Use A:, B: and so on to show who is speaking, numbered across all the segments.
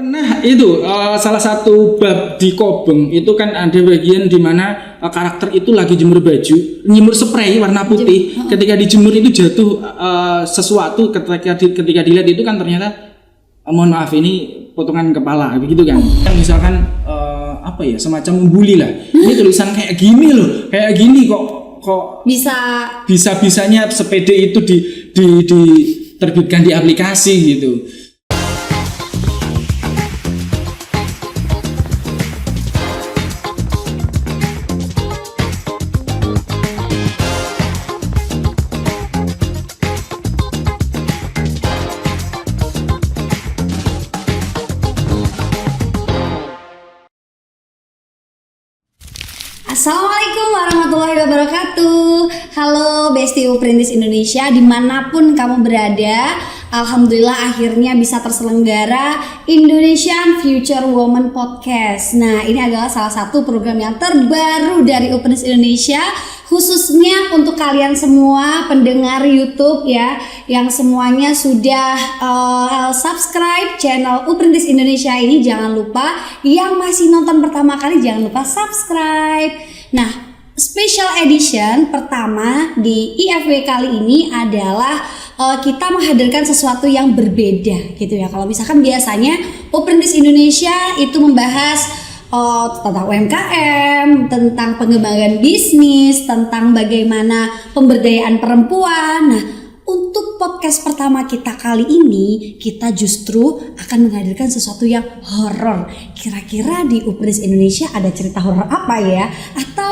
A: Pernah itu salah satu bab di Kobeng itu kan ada bagian di mana karakter itu lagi jemur baju, nyemur spray warna putih. Ketika dijemur itu jatuh sesuatu, ketika dilihat itu kan ternyata mohon maaf ini potongan kepala begitu kan. Misalkan apa ya, semacam membuli lah. Ini tulisan kayak gini loh, kayak gini kok bisa-bisanya sepede itu diterbitkan di aplikasi gitu.
B: Assalamualaikum warahmatullahi wabarakatuh. Halo Besti Uprintis Indonesia, dimanapun kamu berada. Alhamdulillah akhirnya bisa terselenggara Indonesian Future Woman Podcast. Nah, ini adalah salah satu program yang terbaru dari Uprintis Indonesia, khususnya untuk kalian semua pendengar YouTube ya, yang semuanya sudah subscribe channel Uprintis Indonesia ini. Jangan lupa, yang masih nonton pertama kali jangan lupa subscribe. Nah, special edition pertama di IFW kali ini adalah kita menghadirkan sesuatu yang berbeda gitu ya. Kalau misalkan biasanya Uprintis Indonesia itu membahas tentang UMKM, tentang pengembangan bisnis, tentang bagaimana pemberdayaan perempuan. Nah, untuk podcast pertama kita kali ini, kita justru akan menghadirkan sesuatu yang horor. Kira-kira di Uprintis Indonesia ada cerita horor apa ya? Atau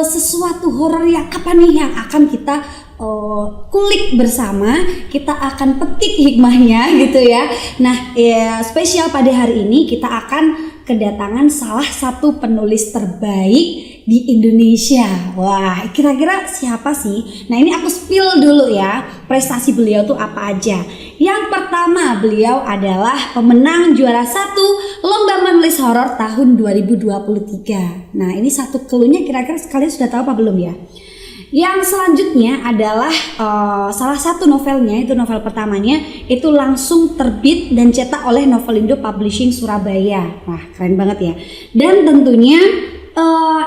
B: sesuatu horor yang apa nih yang akan kita kulik bersama, kita akan petik hikmahnya gitu ya. Nah, spesial pada hari ini kita akan kedatangan salah satu penulis terbaik di Indonesia. Wah, kira-kira siapa sih? Nah, ini aku spill dulu ya, prestasi beliau tuh apa aja. Yang pertama, beliau adalah pemenang juara 1 Lomba Menulis Horor tahun 2023. Nah, ini satu cluenya, kira-kira kalian sudah tahu apa belum ya? Yang selanjutnya adalah salah satu novelnya, itu novel pertamanya itu langsung terbit dan cetak oleh Novelindo Publishing Surabaya. Wah, keren banget ya. Dan tentunya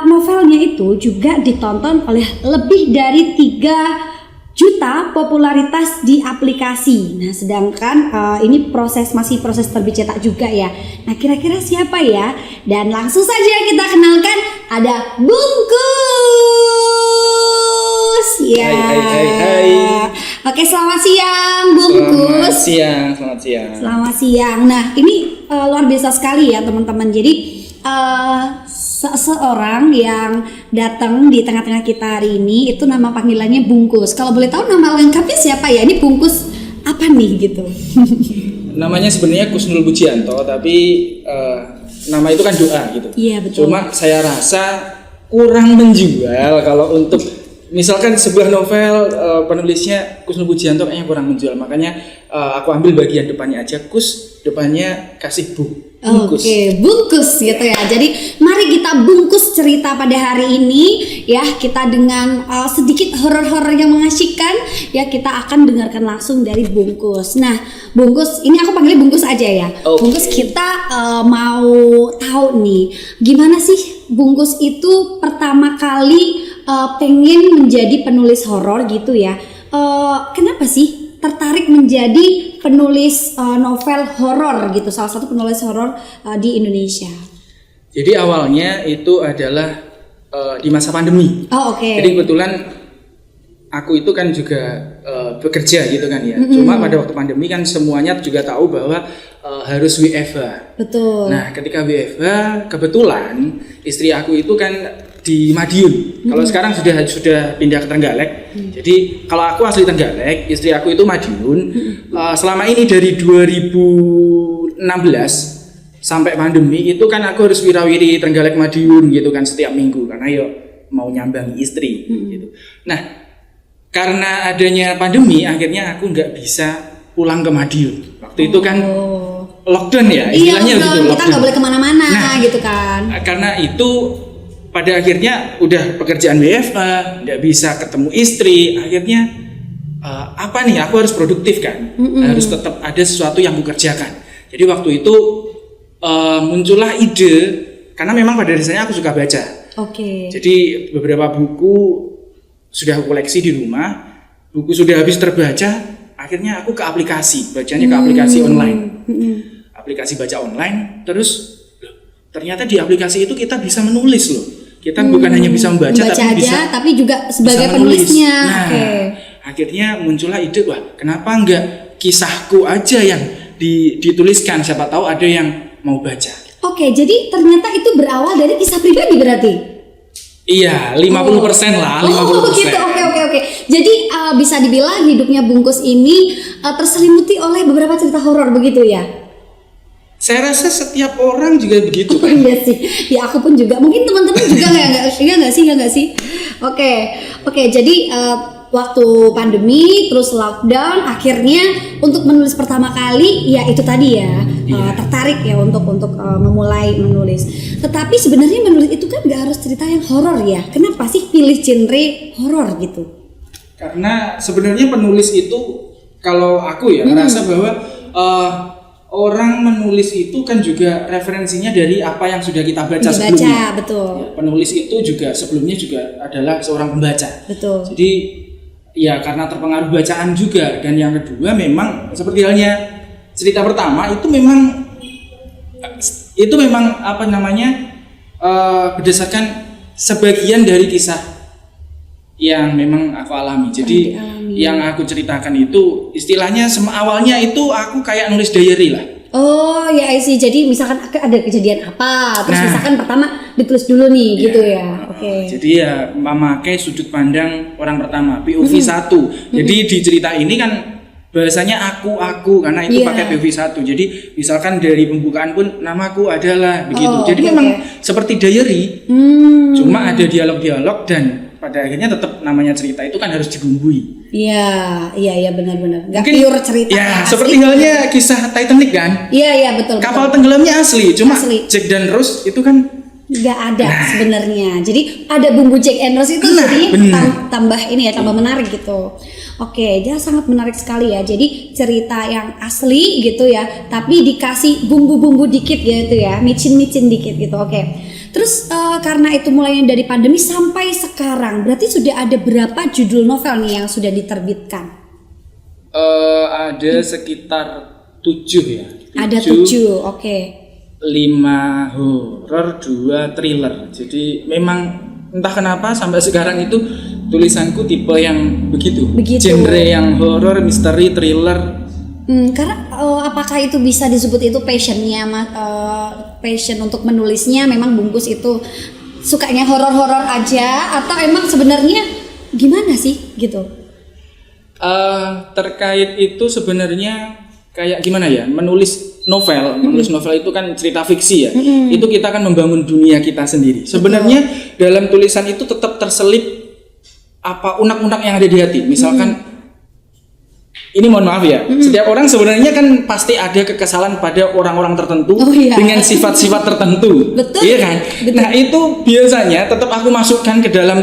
B: novelnya itu juga ditonton oleh lebih dari 3 juta popularitas di aplikasi. Nah, sedangkan ini masih proses terbit cetak juga ya. Nah, kira-kira siapa ya? Dan langsung saja kita kenalkan, ada Bungkus. Ya.
A: Hai.
B: Oke, selamat siang Bungkus.
A: Selamat siang.
B: Nah, ini luar biasa sekali ya teman-teman. Jadi seseorang yang datang di tengah-tengah kita hari ini itu nama panggilannya Bungkus. Kalau boleh tahu nama lengkapnya siapa ya? Ini Bungkus apa nih gitu?
A: Namanya sebenarnya Kusnul Pujianto, tapi nama itu kan doa gitu.
B: Iya, betul.
A: Cuma saya rasa kurang menjual kalau untuk misalkan sebuah novel penulisnya Kusnul Pujianto kayaknya kurang menjual. Makanya aku ambil bagian depannya aja, Kus, depannya kasih Bungkus.
B: Oke, Bungkus gitu ya. Jadi mari kita bungkus cerita pada hari ini ya, kita dengan sedikit horor-horor yang mengasyikkan ya, kita akan dengarkan langsung dari Bungkus. Nah, Bungkus, ini aku panggilnya Bungkus aja ya. Okay. Bungkus, kita mau tahu nih, gimana sih Bungkus itu pertama kali pengen menjadi penulis horor gitu ya. Kenapa sih tertarik menjadi penulis novel horor gitu, salah satu penulis horor di Indonesia?
A: Jadi awalnya itu adalah di masa pandemi.
B: Oh, oke.
A: Jadi kebetulan aku itu kan juga bekerja gitu kan ya. Cuma pada waktu pandemi kan semuanya juga tahu bahwa harus WFH.
B: Betul.
A: Nah, ketika WFH kebetulan istri aku itu kan di Madiun. Kalau sekarang sudah pindah ke Trenggalek. Jadi kalau aku asli Trenggalek, istri aku itu Madiun. Selama ini dari 2016 sampai pandemi itu kan aku harus wirawiri Trenggalek Madiun gitu kan setiap minggu, karena yo mau nyambangi istri gitu. Nah, karena adanya pandemi akhirnya aku nggak bisa pulang ke Madiun. Waktu itu kan lockdown ya istilahnya.
B: Iya,
A: gitu.
B: Kita nggak boleh kemana-mana gitu kan.
A: Karena itu pada akhirnya udah pekerjaan WFH, nggak bisa ketemu istri, akhirnya apa nih, aku harus produktif kan, harus tetap ada sesuatu yang aku kerjakan. Jadi waktu itu muncullah ide, karena memang pada dasarnya aku suka baca.
B: Oke.
A: Jadi beberapa buku sudah aku koleksi di rumah, buku sudah habis terbaca, akhirnya aku ke aplikasi, bacanya ke aplikasi online. Aplikasi baca online, terus ternyata di aplikasi itu kita bisa menulis loh. Kita bukan hanya bisa membaca tapi
B: aja,
A: bisa
B: tapi juga sebagai
A: bisa menulis.
B: penulisnya.
A: Nah, akhirnya muncullah ide, wah kenapa enggak kisahku aja yang dituliskan, siapa tahu ada yang mau baca.
B: Oke, jadi ternyata itu berawal dari kisah pribadi berarti?
A: Iya, 50% lah, 50%.
B: Oh gitu, oke. Jadi bisa dibilang hidupnya Bungkus ini terselimuti oleh beberapa cerita horor begitu ya?
A: Saya rasa setiap orang juga begitu kan?
B: Iya sih, ya aku pun juga. Mungkin teman-teman juga nggak sih? Oke. Jadi waktu pandemi terus lockdown, akhirnya untuk menulis pertama kali ya itu tadi ya, tertarik ya untuk memulai menulis. Tetapi sebenarnya menulis itu kan nggak harus cerita yang horor ya. Kenapa sih pilih genre horor gitu?
A: Karena sebenarnya penulis itu, kalau aku ya merasa bahwa orang menulis itu kan juga referensinya dari apa yang sudah kita baca sebelumnya.
B: Betul.
A: Ya, penulis itu juga sebelumnya juga adalah seorang pembaca.
B: Betul.
A: Jadi ya karena terpengaruh bacaan juga. Dan yang kedua memang seperti halnya cerita pertama itu memang apa namanya berdasarkan sebagian dari kisah yang memang aku alami. Jadi yang aku ceritakan itu istilahnya awalnya itu aku kayak nulis diary lah.
B: Oh ya sih. Jadi misalkan ada kejadian apa, terus misalkan pertama ditulis dulu nih gitu ya. Oke.
A: Jadi ya memakai sudut pandang orang pertama, POV 1. Jadi di cerita ini kan bahasanya aku karena itu pakai POV 1. Jadi misalkan dari pembukaan pun namaku adalah begitu. Jadi memang seperti diary. Cuma ada dialog-dialog dan pada akhirnya tetap namanya cerita itu kan harus dibumbui.
B: Iya benar-benar. Gak
A: Mungkin,
B: pure cerita.
A: Ya, seperti halnya kisah Titanic kan.
B: Iya betul.
A: Kapal tenggelamnya asli, cuma
B: asli.
A: Jack dan Rose itu kan
B: nggak ada sebenarnya. Jadi ada bumbu Jack and Rose itu jadi tambah ini ya, tambah menarik gitu. Oke, jadi sangat menarik sekali ya. Jadi cerita yang asli gitu ya, tapi dikasih bumbu-bumbu dikit gitu ya, micin-micin dikit gitu. Oke. Terus karena itu mulainya dari pandemi sampai sekarang, berarti sudah ada berapa judul novel nih yang sudah diterbitkan?
A: Ada sekitar 7 ya.
B: Ada 7, oke.
A: 5 horor, 2 thriller. Jadi memang entah kenapa sampai sekarang itu tulisanku tipe yang begitu. Genre yang horor, misteri, thriller.
B: Karena apakah itu bisa disebut itu passionnya, passion untuk menulisnya memang Bungkus itu sukanya horor-horor aja atau emang sebenarnya gimana sih gitu?
A: Terkait itu sebenarnya kayak gimana ya, menulis novel itu kan cerita fiksi ya. Itu kita kan membangun dunia kita sendiri. Sebenarnya dalam tulisan itu tetap terselip apa unek-unek yang ada di hati. Misalkan ini mohon maaf ya, setiap orang sebenarnya kan pasti ada kekesalan pada orang-orang tertentu dengan sifat-sifat tertentu.
B: Betul.
A: Iya kan? Betul. Nah, itu biasanya tetap aku masukkan ke dalam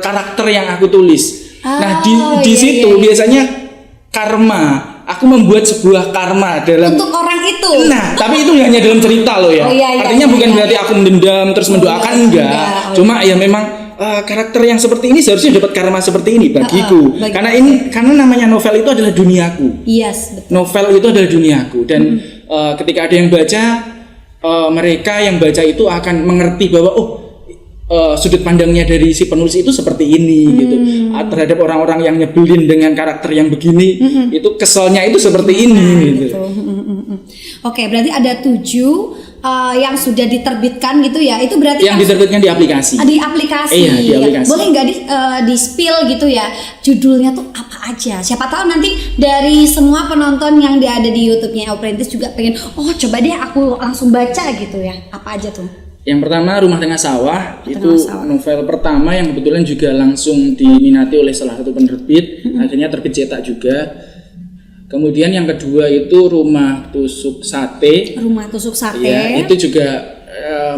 A: karakter yang aku tulis. Nah, di situ biasanya karma. Aku membuat sebuah karma dalam
B: untuk orang itu.
A: Nah, tapi itu hanya dalam cerita loh ya. Artinya bukan berarti aku mendendam terus mendoakan enggak. Cuma ya memang karakter yang seperti ini seharusnya dapat karma seperti ini bagiku. Karena namanya novel itu adalah duniaku.
B: Yes, betul.
A: Novel itu adalah duniaku dan ketika ada yang baca, mereka yang baca itu akan mengerti bahwa sudut pandangnya dari si penulis itu seperti ini gitu. Terhadap orang-orang yang nyebelin dengan karakter yang begini, itu keselnya itu seperti ini gitu.
B: Oke, berarti ada 7 yang sudah diterbitkan gitu ya. Itu berarti
A: yang diterbitkan di aplikasi.
B: Di aplikasi.
A: Iya, di aplikasi.
B: Boleh nggak di spill gitu ya? Judulnya tuh apa aja? Siapa tahu nanti dari semua penonton yang ada di YouTube-nya Apprentice juga pengen, coba deh aku langsung baca gitu ya. Apa aja tuh?
A: Yang pertama Rumah Tengah Sawah. Novel pertama yang kebetulan juga langsung diminati oleh salah satu penerbit. Akhirnya terbit cetak juga. Kemudian yang kedua itu Rumah Tusuk Sate.
B: Rumah Tusuk Sate.
A: Ya, itu juga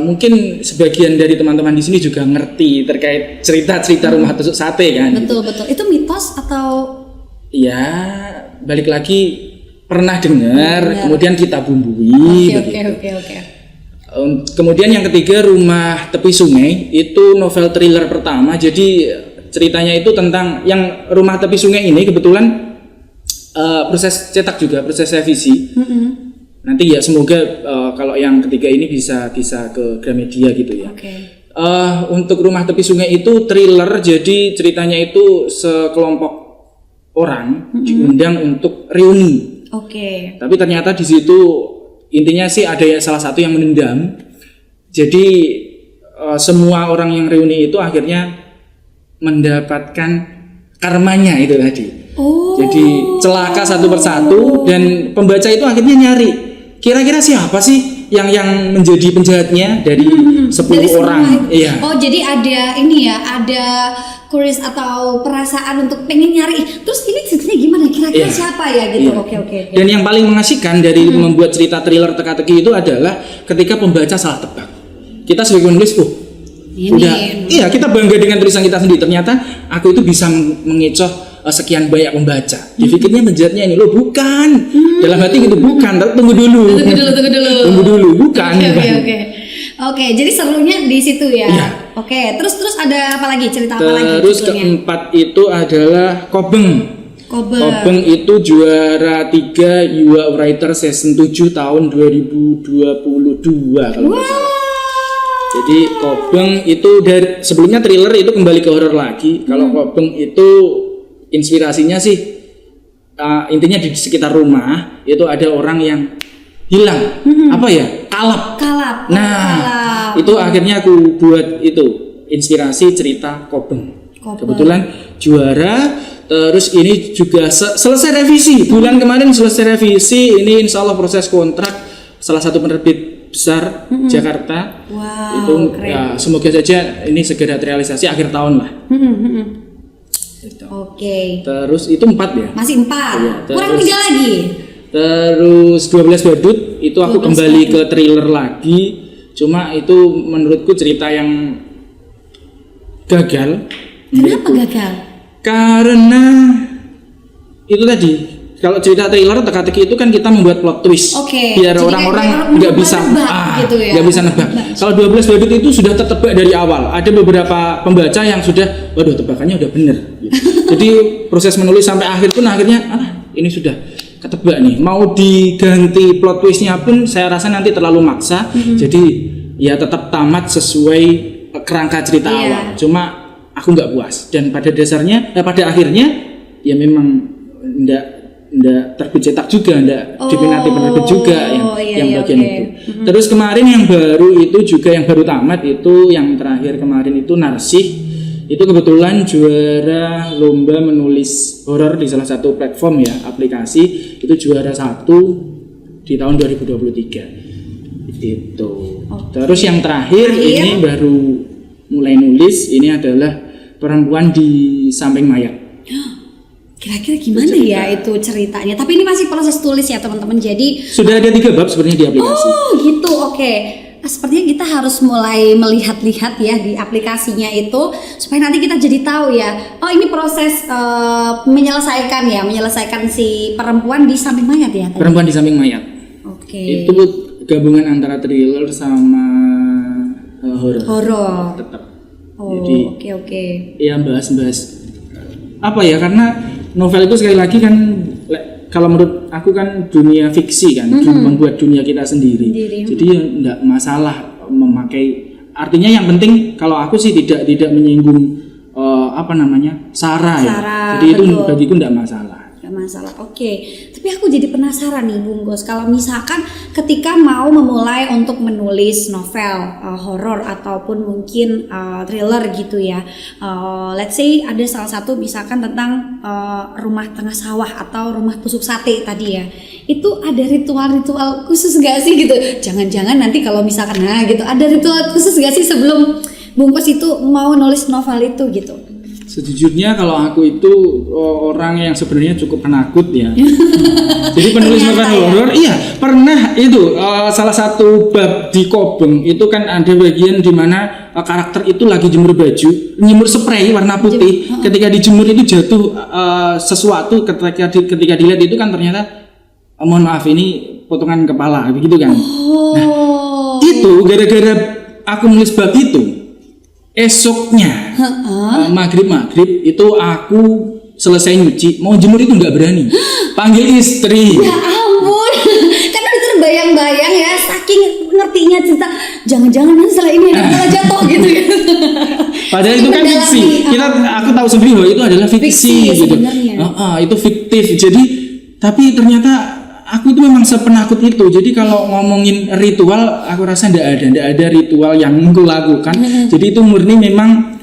A: mungkin sebagian dari teman-teman di sini juga ngerti terkait cerita-cerita Rumah Tusuk Sate kan.
B: Betul. Itu mitos atau?
A: Ya, balik lagi pernah dengar, kemudian kita bumbui.
B: Oke.
A: Kemudian yang ketiga Rumah Tepi Sungai, itu novel thriller pertama. Jadi ceritanya itu tentang yang Rumah Tepi Sungai ini kebetulan proses cetak juga, proses revisi. Nanti ya semoga kalau yang ketiga ini bisa ke Gramedia gitu ya. Untuk Rumah Tepi Sungai itu thriller, jadi ceritanya itu sekelompok orang diundang untuk reuni. Tapi ternyata di situ intinya sih ada salah satu yang menendam. Jadi semua orang yang reuni itu akhirnya mendapatkan karmanya itu tadi. Jadi celaka satu persatu dan pembaca itu akhirnya nyari kira-kira siapa sih yang menjadi penjahatnya dari 10 orang. Iya.
B: Jadi ada ini ya, ada curious atau perasaan untuk pengen nyari. Terus ini ceritanya gimana? Kira-kira siapa ya gitu. Oke.
A: Dan yang paling mengasihkan dari membuat cerita thriller teka-teki itu adalah ketika pembaca salah tebak. Kita sebagai penulis kita bangga dengan tulisan kita sendiri. Ternyata aku itu bisa mengecoh sekian banyak pembaca. Dipikirnya penjahatnya ini loh, bukan. Dalam hati gitu, bukan. Tunggu dulu. Bukan.
B: Oke, jadi serunya di situ ya. Oke, terus ada apa lagi, cerita apa lagi?
A: Terus keempat itu adalah Kobeng itu juara 3 UA Writer Season 7 tahun 2022 kalau nggak salah. Jadi Kobeng itu dari sebelumnya thriller itu kembali ke horor lagi. Kalau Kobeng itu inspirasinya sih intinya di sekitar rumah itu ada orang yang hilang. Kalap. Itu akhirnya aku buat itu inspirasi cerita Kobeng. Kebetulan juara. Terus ini juga selesai revisi bulan kemarin, selesai revisi. Ini insya Allah proses kontrak salah satu penerbit besar Jakarta. Itu semoga saja ini segera terrealisasi akhir tahun lah. Terus itu 4 ya?
B: Masih 4. Kurang 3 lagi.
A: Terus 12 Badut itu aku kembali ke thriller lagi. Cuma itu menurutku cerita yang gagal.
B: Kenapa gagal?
A: Karena itu tadi, kalau cerita thriller teka-teki itu kan kita membuat plot twist biar orang-orang nggak bisa nebak. Kalau 12 Badut itu sudah tertebak dari awal. Ada beberapa pembaca yang sudah, waduh tebakannya udah bener gitu. Jadi proses menulis sampai akhir pun akhirnya ini sudah ketebak nih. Mau diganti plot twistnya pun saya rasa nanti terlalu maksa. Jadi ya tetap tamat sesuai kerangka cerita awal. Cuma aku nggak puas dan pada dasarnya pada akhirnya ya memang ndak terbit cetak juga, ndak diminati penerbit juga yang bagian itu. Terus kemarin yang baru itu juga yang baru tamat itu yang terakhir kemarin itu Narsih, itu kebetulan juara lomba menulis horor di salah satu platform ya, aplikasi, itu juara 1 di tahun 2023 itu. Terus yang terakhir ini baru mulai nulis, ini adalah Perempuan di Samping Mayat.
B: Kira-kira gimana ya itu ceritanya? Tapi ini masih proses tulis ya teman-teman. Jadi
A: sudah ada 3 bab sebenarnya di aplikasi.
B: Gitu, oke. Sepertinya kita harus mulai melihat-lihat ya di aplikasinya itu supaya nanti kita jadi tahu ya. Ini proses menyelesaikan si Perempuan di Samping Mayat ya. Tadi?
A: Perempuan di Samping Mayat.
B: Itu
A: gabungan antara thriller sama horor. Tetap. Jadi ya bahas-bahas apa ya, karena novel itu sekali lagi kan kalau menurut aku kan dunia fiksi kan, membuat dunia kita sendiri. Jadi ya enggak masalah memakai, artinya yang penting kalau aku sih tidak menyinggung sara ya. Jadi itu bagiku enggak masalah.
B: Tapi aku jadi penasaran nih Bung Gos, kalau misalkan ketika mau memulai untuk menulis novel horor ataupun mungkin thriller gitu ya, let's say ada salah satu misalkan tentang rumah tengah sawah atau rumah tusuk sate tadi ya, itu ada ritual-ritual khusus gak sih gitu? Jangan-jangan nanti kalau misalkan gitu, ada ritual khusus gak sih sebelum Bung Gos itu mau nulis novel itu gitu?
A: Sejujurnya kalau aku itu orang yang sebenarnya cukup penakut ya. Jadi penulis novel horor, pernah itu salah satu bab di Kobeng itu kan ada bagian di mana karakter itu lagi jemur baju, jemur spray warna putih. Ketika dijemur itu jatuh sesuatu, ketika dilihat itu kan ternyata mohon maaf ini potongan kepala begitu kan.
B: Oh.
A: Itu gara-gara aku nulis bab itu, esoknya maghrib itu aku selesai nyuci, mau jemur itu nggak berani, panggil istri.
B: Ya ampun, karena itu terbayang-bayang ya, saking ngertinya cerita, jangan-jangan setelah ini ada malah jatuh gitu ya.
A: Padahal itu kan fiksi. Aku tahu sendiri bahwa itu adalah fiksi gitu. Itu fiktif. Jadi tapi ternyata aku itu memang sepenakut itu. Jadi kalau ngomongin ritual, aku rasa tidak ada ritual yang aku lakukan. Jadi itu murni memang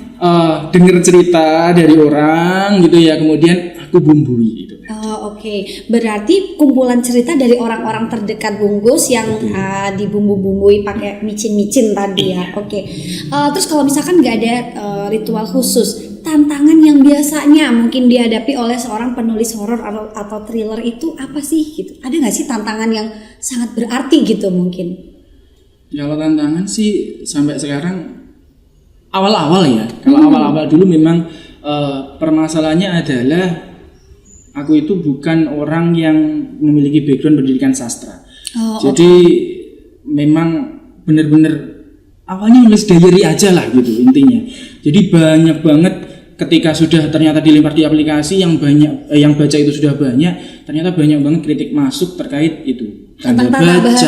A: dengar cerita dari orang gitu ya, kemudian aku bumbui gitu.
B: Oke. Berarti kumpulan cerita dari orang-orang terdekat Bungkus yang dibumbu-bumbui pakai micin-micin tadi ya. Oke. Terus kalau misalkan nggak ada ritual khusus, tantangan yang biasanya mungkin dihadapi oleh seorang penulis horor atau thriller itu apa sih gitu? Ada nggak sih tantangan yang sangat berarti gitu mungkin?
A: Kalau tantangan sih sampai sekarang awal-awal ya. Kalau awal-awal dulu memang permasalahannya adalah aku itu bukan orang yang memiliki background pendidikan sastra. Jadi memang benar-benar awalnya nulis diary aja lah gitu intinya. Jadi banyak banget ketika sudah ternyata dilempar di aplikasi yang banyak yang baca itu sudah banyak, ternyata banyak banget kritik masuk terkait itu. Tanda baca.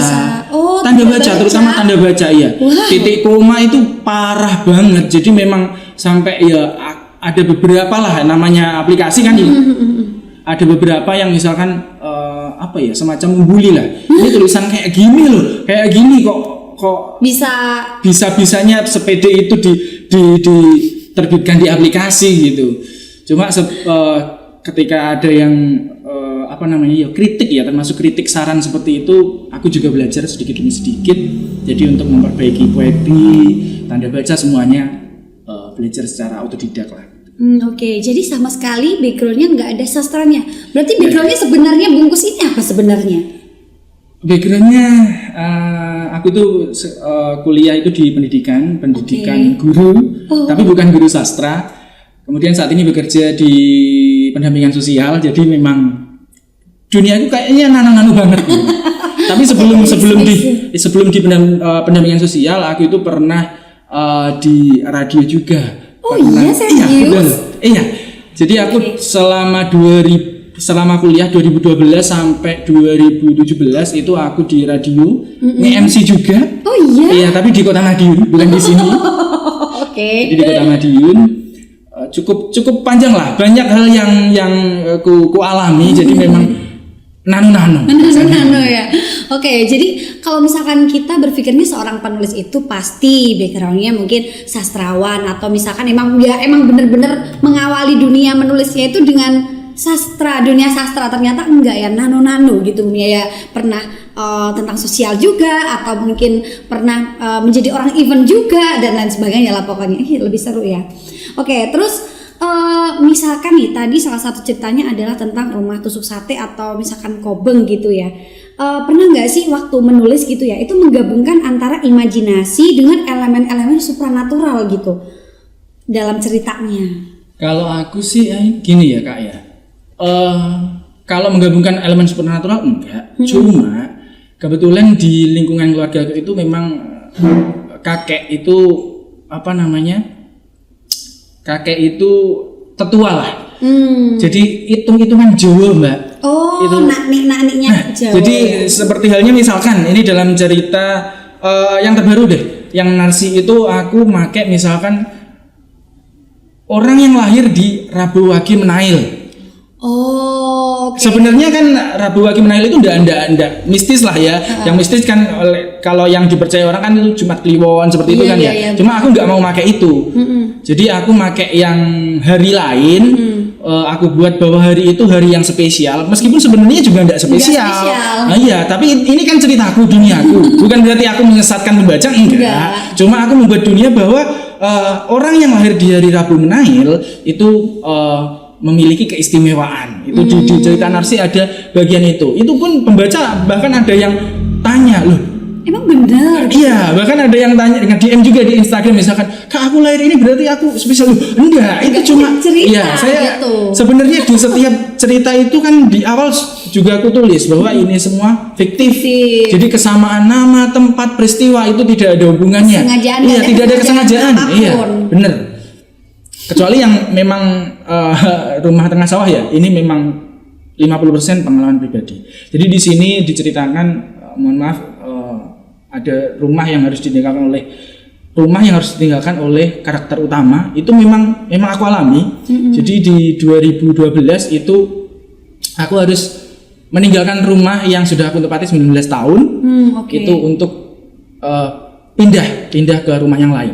A: Tanda baca, terutama tanda baca ya. Wow. Titik koma itu parah banget. Jadi memang sampai ya ada beberapa lah namanya aplikasi kan ya. Ada beberapa yang misalkan semacam membuli lah. Ini tulisan kayak gini loh, kayak gini kok bisa-bisanya sepede itu diterbitkan di aplikasi gitu. Cuma ketika ada yang kritik ya, termasuk kritik saran seperti itu, aku juga belajar sedikit demi sedikit. Jadi untuk memperbaiki puisi, tanda baca semuanya belajar secara otodidak lah.
B: Oke, jadi sama sekali backgroundnya nggak ada sastranya. Berarti backgroundnya sebenarnya Bungkus ini apa sebenarnya?
A: Backgroundnya aku tuh kuliah itu di pendidikan guru, tapi bukan guru sastra. Kemudian saat ini bekerja di pendampingan sosial. Jadi memang dunia itu kayaknya nano banget. Tapi sebelum di pendampingan sosial, aku itu pernah di radio juga.
B: Iya, serius?
A: Iya. Jadi aku selama kuliah 2012 sampai 2017 itu aku di radio, nge-MC juga.
B: Oh iya.
A: Iya, tapi di Kota Madiun, bukan di sini.
B: Oke.
A: Jadi di Kota Madiun cukup panjang lah. Banyak hal yang ku alami. Jadi memang nano
B: ya. Oke, jadi kalau misalkan kita berpikirnya seorang penulis itu pasti backgroundnya mungkin sastrawan atau misalkan emang benar-benar mengawali dunia menulisnya itu dengan dunia sastra, ternyata enggak ya, nano gitu ya, pernah tentang sosial juga atau mungkin pernah menjadi orang event juga dan lain sebagainya lah pokoknya. Lebih seru ya. Oke, terus misalkan nih tadi salah satu ceritanya adalah tentang rumah tusuk sate atau misalkan kobeng gitu ya. Pernah nggak sih waktu menulis gitu ya itu menggabungkan antara imajinasi dengan elemen-elemen supranatural gitu dalam ceritanya?
A: Kalau aku sih gini ya Kak ya. Kalau menggabungkan elemen supranatural enggak. Cuma kebetulan di lingkungan keluarga itu memang kakek itu kakek itu tetua lah. Jadi hitung-hitungan Jawa Mbak.
B: Itu nakniknya Jawa.
A: Jadi seperti halnya misalkan ini dalam cerita yang terbaru deh, yang narsi itu aku make misalkan orang yang lahir di Rabu Wage Menail.
B: Okay.
A: Sebenarnya kan Rabu Wage Menail itu ndak mistis lah ya. Yang mistis kan kalau yang dipercaya orang kan itu Jumat Kliwon seperti itu kan ya. Cuma aku nggak mau pakai itu. Jadi aku pakai yang hari lain. Aku buat bahwa hari itu hari yang spesial. Meskipun sebenarnya juga ndak spesial. Nah, iya, tapi ini kan ceritaku, duniaku. Bukan berarti aku menyesatkan pembaca, enggak. Cuma aku membuat dunia bahwa orang yang lahir di hari Rabu Menail itu memiliki keistimewaan. Itu di cerita narsi ada bagian itu. Itu pun pembaca bahkan ada yang tanya, loh,
B: Emang bener?
A: Iya, bahkan ada yang tanya dengan DM juga di Instagram misalkan, "Kak, aku lahir ini berarti aku spesial." Enggak, itu cuma
B: cerita.
A: Iya, saya
B: gitu.
A: sebenarnya di setiap cerita itu kan di awal juga aku tulis bahwa ini semua fiktif. Jadi kesamaan nama, tempat, peristiwa itu tidak ada hubungannya.
B: Kesengajaan,
A: Iya, tidak ada kesengajaan.
B: apapun.
A: Iya, benar. Kecuali yang memang rumah tengah sawah ya, ini memang 50% pengalaman pribadi. Jadi di sini diceritakan, mohon maaf, ada rumah yang harus ditinggalkan oleh karakter utama itu memang aku alami. Jadi di 2012 itu aku harus meninggalkan rumah yang sudah aku tempati 19 tahun. Itu untuk pindah ke rumah yang lain.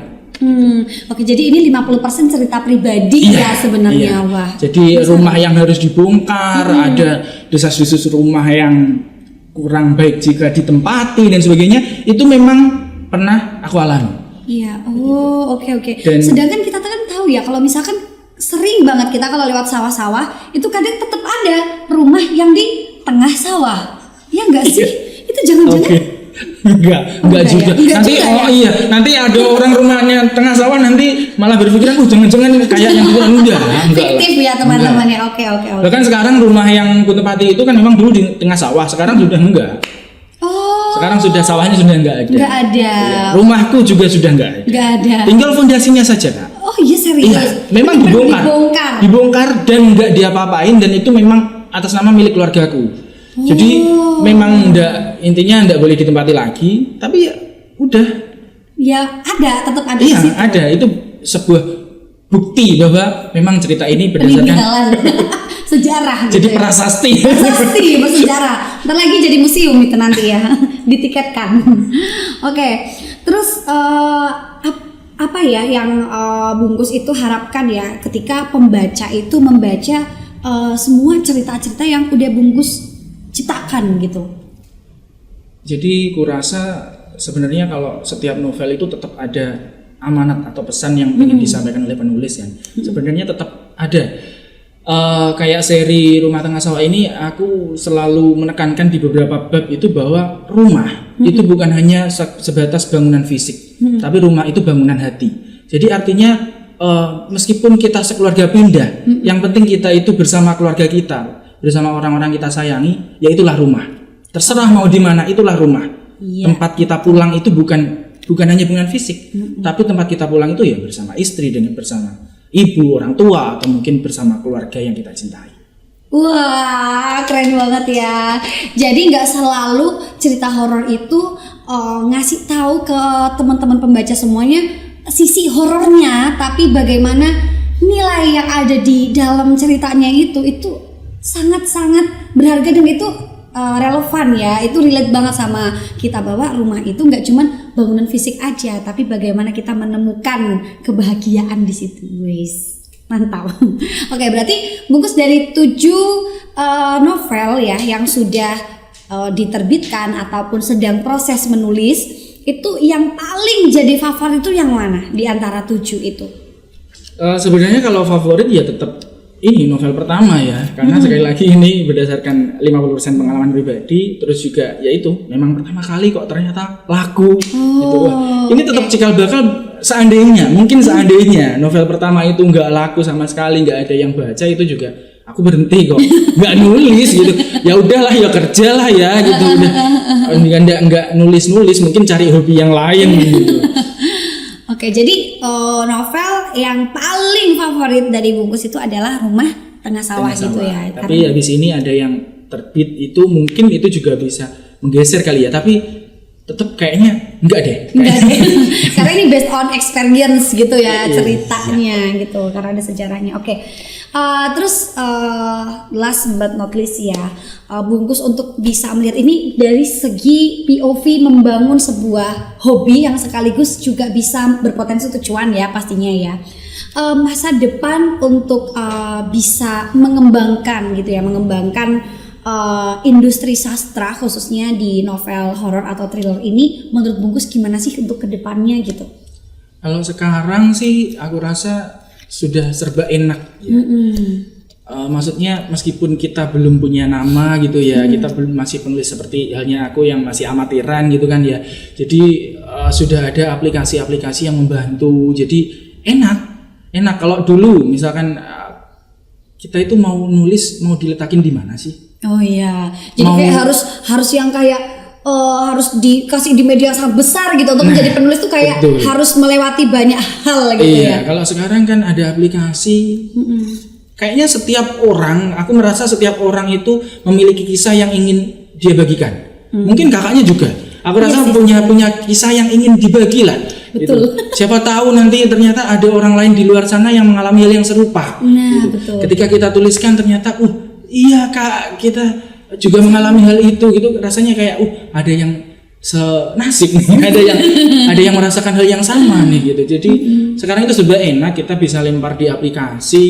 B: Oke, jadi ini 50% cerita pribadi ya sebenarnya.
A: Iya.
B: Wah.
A: Jadi rumah yang harus dibongkar, ada desas-desus rumah yang kurang baik jika ditempati dan sebagainya, itu memang pernah aku alami.
B: Iya. Oh, oke.
A: Dan
B: sedangkan kita kan tahu ya, kalau misalkan sering banget kita kalau lewat sawah-sawah itu kadang tetap ada rumah yang di tengah sawah. Ya enggak sih? Itu jangan-jangan
A: Enggak juga. Nanti ada orang rumahnya tengah sawah, nanti malah berpikiran jangan-jangan kayak yang dulu. Enggak.
B: Fiktif ya teman-teman ya. Oke.
A: Bahkan sekarang rumah yang kutempati itu kan memang dulu di tengah sawah, sekarang sudah enggak. Sekarang sudah sawahnya sudah enggak ada.
B: Enggak ada.
A: Ya, rumahku juga sudah enggak ada.
B: Enggak ada.
A: Tinggal fondasinya saja, Kak.
B: Oh iya, serius.
A: Iya, memang dibongkar dan enggak diapa-apain, dan itu memang atas nama milik keluargaku. Jadi memang intinya enggak boleh ditempati lagi, tapi ya udah.
B: Ya tetap ada.
A: Iya, ada. Itu sebuah bukti bahwa memang cerita ini berdasarkan
B: sejarah.
A: Jadi
B: gitu
A: prasasti.
B: Prasasti bersejarah. Ntar lagi jadi museum itu nanti ya, ditiketkan. Oke. Terus apa ya yang Bungkus itu harapkan ya ketika pembaca itu membaca semua cerita-cerita yang udah Bungkus ciptakan gitu.
A: Jadi kurasa sebenarnya kalau setiap novel itu tetap ada amanat atau pesan yang ingin disampaikan oleh penulis kan. Sebenarnya tetap ada. Kayak seri Rumah Tengah Sawah ini aku selalu menekankan di beberapa bab itu bahwa rumah itu bukan hanya sebatas bangunan fisik, tapi rumah itu bangunan hati. Jadi artinya meskipun kita sekeluarga pindah, yang penting kita itu bersama keluarga kita, bersama orang-orang kita sayangi, ya itulah rumah. Terserah mau di mana, itulah rumah. Tempat kita pulang itu bukan hanya bangunan fisik, tapi tempat kita pulang itu ya bersama istri, dengan bersama ibu, orang tua, atau mungkin bersama keluarga yang kita cintai.
B: Wah, keren banget ya. Jadi nggak selalu cerita horor itu ngasih tahu ke teman-teman pembaca semuanya sisi horornya, tapi bagaimana nilai yang ada di dalam ceritanya itu sangat-sangat berharga dan itu relevan ya. Itu relate banget sama kita bahwa rumah itu nggak cuman bangunan fisik aja, tapi bagaimana kita menemukan kebahagiaan di situ. Wis, mantap. Oke, berarti Bungkus dari 7 novel ya yang sudah diterbitkan ataupun sedang proses menulis, itu yang paling jadi favorit itu yang mana di antara 7 itu?
A: Sebenarnya kalau favorit ya tetap ini novel pertama ya, karena sekali lagi ini berdasarkan 50% pengalaman pribadi, terus juga yaitu memang pertama kali kok ternyata laku gitu. Ini tetap cikal bakal seandainya novel pertama itu nggak laku sama sekali, nggak ada yang baca, itu juga aku berhenti kok, nggak nulis gitu. Ya udahlah, ya kerja lah ya gitu. Udah nggak nulis, mungkin cari hobi yang lain gitu.
B: Oke, jadi novel yang paling favorit dari Bungkus itu adalah Rumah Tengah Sawah gitu ya.
A: Tapi habis ini ada yang terbit itu, mungkin itu juga bisa menggeser kali ya, tapi tetap kayaknya enggak deh.
B: Karena ini based on experience gitu ya ceritanya gitu, karena ada sejarahnya. Oke. Terus last but not least ya, Bungkus untuk bisa melihat ini dari segi POV membangun sebuah hobi yang sekaligus juga bisa berpotensi untuk cuan ya pastinya ya. Masa depan untuk bisa mengembangkan gitu ya, mengembangkan industri sastra khususnya di novel horor atau thriller ini, menurut Bungkus gimana sih untuk kedepannya gitu?
A: Kalau sekarang sih aku rasa sudah serba enak ya. maksudnya meskipun kita belum punya nama gitu ya, kita belum masih penulis seperti halnya aku yang masih amatiran gitu kan ya. Jadi sudah ada aplikasi-aplikasi yang membantu. Jadi enak kalau dulu misalkan kita itu mau nulis mau diletakin di mana sih?
B: Oh iya, jadi kayak harus yang kayak harus dikasih di media sangat besar gitu untuk menjadi penulis tuh kayak
A: betul.
B: Harus melewati banyak hal gitu ya.
A: Iya, kalau sekarang kan ada aplikasi. Kayaknya aku merasa setiap orang itu memiliki kisah yang ingin dia bagikan. Mungkin kakaknya juga. Aku rasa punya kisah yang ingin dibagi lah.
B: Betul.
A: Gitu. Siapa tahu nanti ternyata ada orang lain di luar sana yang mengalami hal yang serupa.
B: Nah,
A: gitu.
B: betul.
A: Ketika kita tuliskan ternyata, iya kak, kita juga mengalami hal itu gitu. Rasanya kayak, ada yang senasib nih, ada yang merasakan hal yang sama nih gitu. Jadi sekarang itu sudah enak, kita bisa lempar di aplikasi.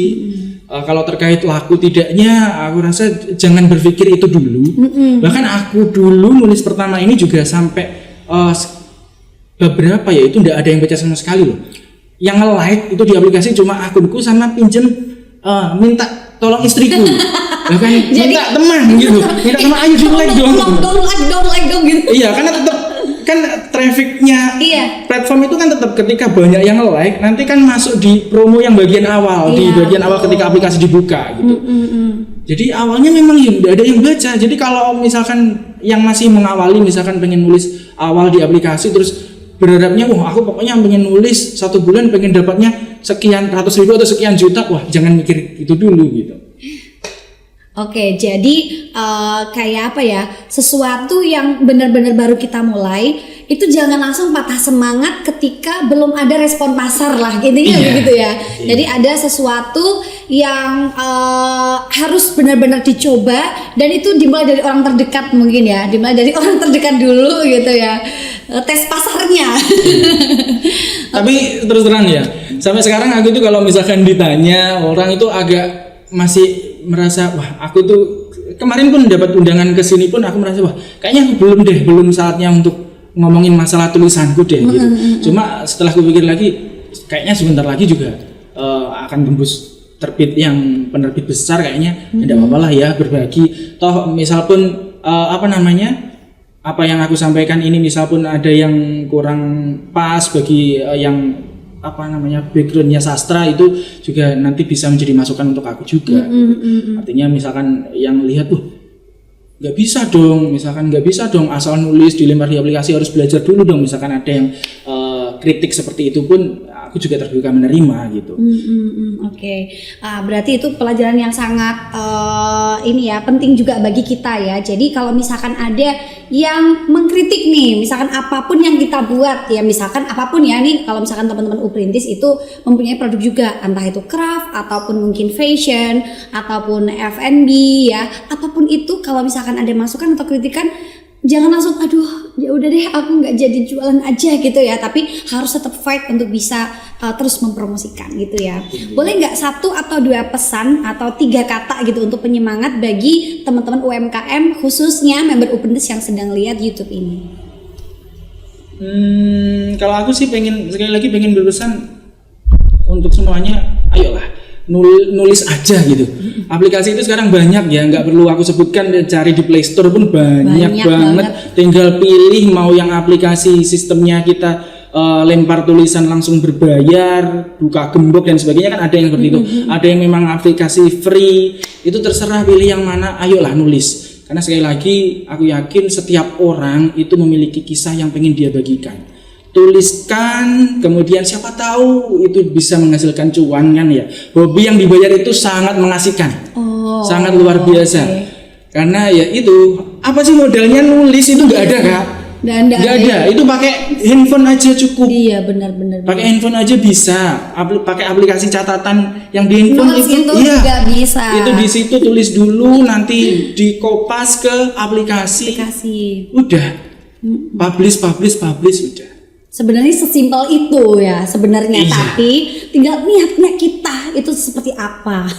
A: Kalau terkait laku tidaknya, aku rasa jangan berpikir itu dulu. Bahkan aku dulu nulis pertama ini juga sampai beberapa ya itu tidak ada yang baca sama sekali loh. Yang nge-like itu di aplikasi cuma akunku sama pinjem minta tolong istriku. Bahkan minta teman gitu. Minta teman ayo di like dong.
B: Like dong gitu.
A: Iya, karena tetap kan trafficnya platform itu kan tetap ketika banyak yang like nanti kan masuk di promo yang bagian awal di bagian awal ketika aplikasi dibuka gitu. Jadi awalnya memang tidak ada yang baca. Jadi kalau misalkan yang masih mengawali misalkan pengen nulis awal di aplikasi terus berharapnya aku pokoknya pengen nulis 1 bulan pengen dapatnya sekian ratus ribu atau sekian juta, jangan mikir itu dulu gitu.
B: Oke, jadi kayak apa ya, sesuatu yang benar-benar baru kita mulai itu jangan langsung patah semangat ketika belum ada respon pasar lah, intinya begitu ya. Jadi ada sesuatu yang harus benar-benar dicoba dan itu dimulai dari orang terdekat mungkin ya, dimulai dari orang terdekat dulu gitu ya, tes pasarnya.
A: Tapi terus terang ya, sampai sekarang aku tuh kalau misalkan ditanya orang itu agak masih merasa aku tuh kemarin pun dapat undangan ke sini pun aku merasa kayaknya aku belum saatnya untuk ngomongin masalah tulisanku deh gitu. Cuma setelah aku pikir lagi kayaknya sebentar lagi juga akan tembus terbit yang penerbit besar kayaknya. Tidak apa-apa lah ya berbagi. Toh misal pun apa yang aku sampaikan ini misal pun ada yang kurang pas bagi yang backgroundnya sastra itu juga nanti bisa menjadi masukan untuk aku juga. Artinya misalkan yang lihat nggak bisa dong asal nulis dilempar di aplikasi, harus belajar dulu dong. Misalkan ada yang kritik seperti itu pun aku juga terbuka menerima gitu.
B: Oke. Berarti itu pelajaran yang sangat penting juga bagi kita ya. Jadi kalau misalkan ada yang mengkritik nih, misalkan apapun yang kita buat ya, misalkan apapun ya nih, kalau misalkan teman-teman Uprintis itu mempunyai produk juga, entah itu craft ataupun mungkin fashion ataupun F&B ya, apapun itu, kalau misalkan ada masukan atau kritikan, jangan langsung ya udah deh aku nggak jadi jualan aja gitu ya, tapi harus tetap fight untuk bisa terus mempromosikan gitu ya. Boleh nggak 1 atau 2 pesan atau 3 kata gitu untuk penyemangat bagi teman-teman UMKM khususnya member Uprintis yang sedang lihat YouTube ini?
A: Kalau aku sih pengen berpesan untuk semuanya, ayolah nulis aja gitu. Aplikasi itu sekarang banyak ya, nggak perlu aku sebutkan, cari di Play Store pun banyak banget. Tinggal pilih mau yang aplikasi sistemnya kita lempar tulisan langsung berbayar, buka gembok dan sebagainya, kan ada yang seperti itu. Ada yang memang aplikasi free, itu terserah pilih yang mana, ayolah nulis. Karena sekali lagi aku yakin setiap orang itu memiliki kisah yang pengen dia bagikan. Tuliskan, kemudian siapa tahu itu bisa menghasilkan cuan kan ya. Hobi yang dibayar itu sangat mengasihkan, sangat luar biasa. Karena ya itu, apa sih modalnya nulis itu nggak ada kak. Nggak ada. Itu pakai handphone aja cukup.
B: Iya benar.
A: Pakai handphone aja bisa. Pakai aplikasi catatan yang di handphone itu
B: juga bisa.
A: Itu di situ tulis dulu, nanti dikopas ke aplikasi. Udah. Publish udah.
B: Sebenarnya sesimpel itu ya sebenarnya, tapi tinggal niatnya kita itu seperti apa.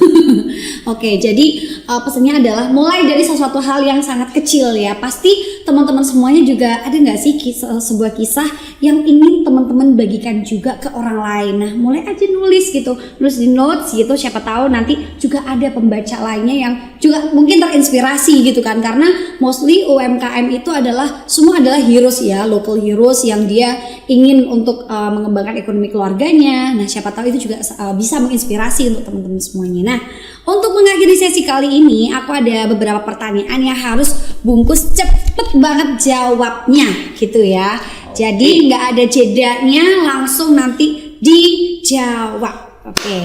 B: Oke, jadi pesannya adalah mulai dari sesuatu hal yang sangat kecil ya. Pasti teman-teman semuanya juga ada nggak sih sebuah kisah yang ingin teman-teman bagikan juga ke orang lain. Nah, mulai aja nulis gitu, nulis di notes gitu. Siapa tahu nanti juga ada pembaca lainnya yang juga mungkin terinspirasi gitu kan. Karena mostly UMKM itu adalah semua adalah heroes ya, local heroes yang dia ingin untuk mengembangkan ekonomi keluarganya. Nah, siapa tahu itu juga bisa menginspirasi untuk teman-teman semuanya. Nah, untuk mengakhiri sesi kali ini, aku ada beberapa pertanyaan yang harus bungkus cepet banget jawabnya gitu ya. Jadi nggak ada jedanya, langsung nanti dijawab. Oke.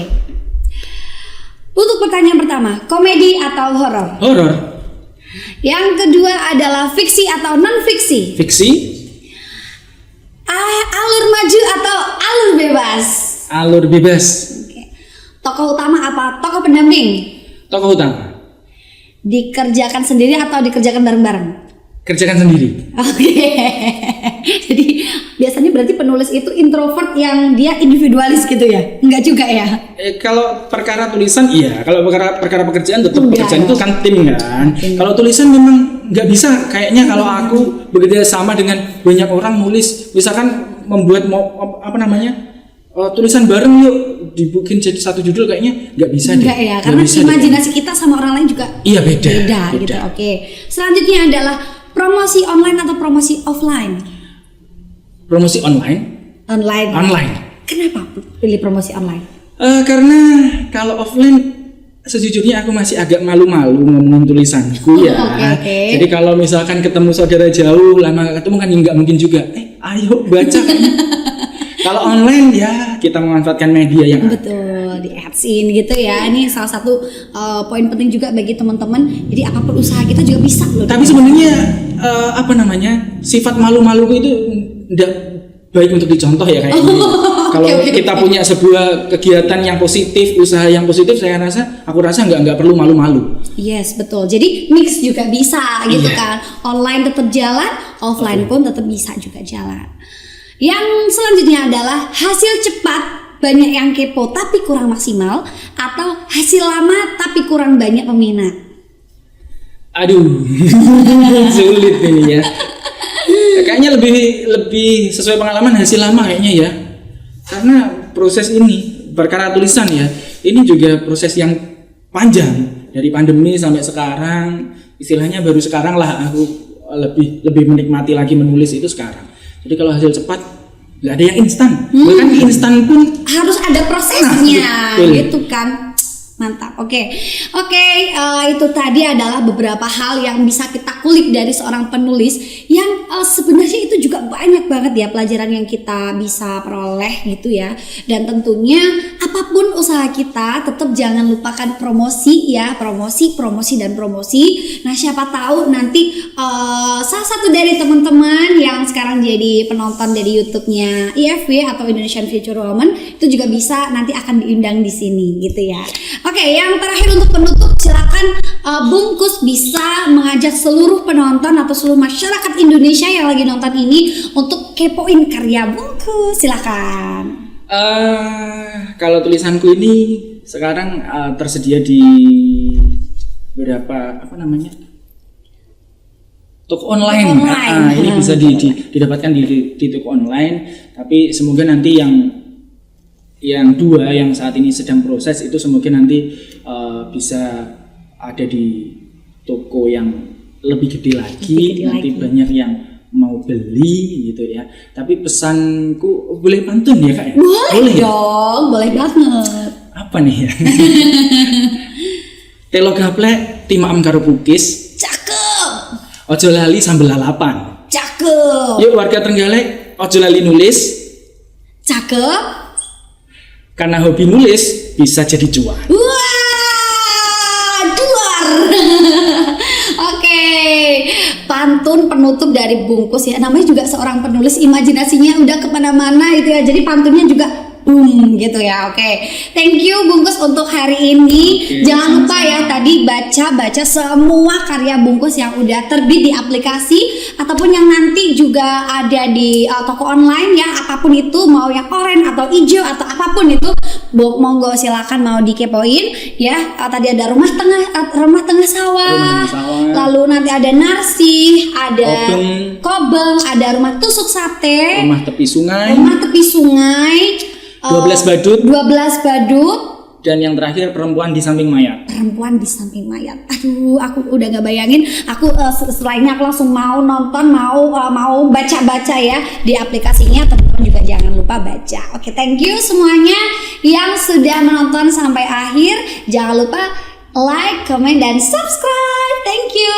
B: Untuk pertanyaan pertama, komedi atau horor?
A: Horor.
B: Yang kedua adalah fiksi atau non fiksi?
A: Fiksi.
B: Alur maju atau alur bebas?
A: Alur bebas.
B: Oke. Tokoh utama apa? Tokoh pendamping?
A: Tokoh utama.
B: Dikerjakan sendiri atau dikerjakan bareng-bareng?
A: Kerjakan sendiri.
B: Oke. Jadi biasanya berarti penulis itu introvert yang dia individualis gitu ya? Enggak juga ya?
A: Kalau perkara tulisan iya, kalau perkara pekerjaan tetap pekerjaan itu kan tim kan. Kalau tulisan memang nggak bisa. Kayaknya kalau aku bekerja sama dengan banyak orang nulis, misalkan membuat tulisan bareng yuk dibikin jadi satu judul, kayaknya nggak bisa deh.
B: Enggak ya, karena imajinasi kita sama orang lain juga
A: iya beda
B: gitu. Oke. Selanjutnya adalah promosi online atau promosi offline?
A: Promosi online. Online.
B: Kenapa pilih promosi online?
A: Karena kalau offline sejujurnya aku masih agak malu-malu ngomongin tulisanku ya.
B: Okay.
A: Jadi kalau misalkan ketemu saudara jauh lama gak ketemu kan nggak mungkin juga. Ayo baca. Kalau online ya kita memanfaatkan media yang
B: betul, di adsin gitu ya. Ini salah satu poin penting juga bagi teman-teman. Jadi apapun usaha kita juga bisa loh.
A: Tapi sebenarnya sifat malu-malu itu tidak baik untuk dicontoh ya kayak gini. Kalau kita punya sebuah kegiatan yang positif, usaha yang positif, aku rasa nggak perlu malu-malu.
B: Yes, betul. Jadi mix juga bisa gitu kan. Online tetap jalan, offline pun tetap bisa juga jalan. Yang selanjutnya adalah hasil cepat, banyak yang kepo tapi kurang maksimal, atau hasil lama tapi kurang banyak peminat.
A: Aduh, sulit ini ya. Kayaknya lebih sesuai pengalaman hasil lama kayaknya ya. Karena proses ini perkara tulisan ya, ini juga proses yang panjang dari pandemi sampai sekarang. Istilahnya baru sekarang lah aku lebih menikmati lagi menulis itu sekarang. Jadi kalau hasil cepat nggak ada yang instan, bahkan instan pun
B: harus ada prosesnya, gitu kan. Mantap. Oke, itu tadi adalah beberapa hal yang bisa kita kulik dari seorang penulis yang sebenarnya itu juga banyak banget ya pelajaran yang kita bisa peroleh gitu ya. Dan tentunya apapun usaha kita tetap jangan lupakan promosi ya, promosi dan promosi. Nah, siapa tahu nanti salah satu dari teman-teman yang sekarang jadi penonton dari YouTube-nya IFW atau Indonesian Future Woman itu juga bisa nanti akan diundang di sini gitu ya. Oke, yang terakhir untuk penutup, silakan Bungkus bisa mengajak seluruh penonton atau seluruh masyarakat Indonesia yang lagi nonton ini untuk kepoin karya Bungkus. Silakan.
A: Kalau tulisanku ini sekarang tersedia di beberapa toko online. Ini bisa didapatkan di toko online. Tapi semoga nanti yang dua yang saat ini sedang proses itu semoga nanti bisa ada di toko yang lebih gede lagi. Banyak yang mau beli gitu ya. Tapi pesanku boleh pantun ya Kak?
B: Boleh dong, boleh banget.
A: Apa nih ya? Telo gaplek timaem karo pukis.
B: Cakep.
A: Ojo lali sambel lalapan.
B: Cakep.
A: Yuk warga Trenggalek, ojo lali nulis.
B: Cakep.
A: Karena hobi nulis bisa jadi cuan.
B: Wah, duar. Oke, pantun penutup dari Bungkus ya. Namanya juga seorang penulis, imajinasinya udah kemana-mana itu ya. Jadi pantunnya juga boom gitu ya. Oke. Thank you Bungkus untuk hari ini. Jangan lupa ya tadi baca semua karya Bungkus yang udah terbit di aplikasi ataupun yang nanti juga ada di toko online ya, apapun itu, mau yang oranye atau hijau atau apapun itu, monggo silakan mau dikepoin ya. Tadi ada rumah tengah sawah. Lalu nanti ada Narsih, ada Kobeng, ada rumah tusuk sate,
A: rumah tepi sungai,
B: 12 badut,
A: dan yang terakhir perempuan di samping mayat. Aduh, aku udah gak bayangin. Aku setelah ini aku langsung mau nonton, mau baca ya di aplikasinya. Teman-teman juga jangan lupa baca. Oke, thank you semuanya yang sudah menonton sampai akhir. Jangan lupa like, comment, dan subscribe. Thank you.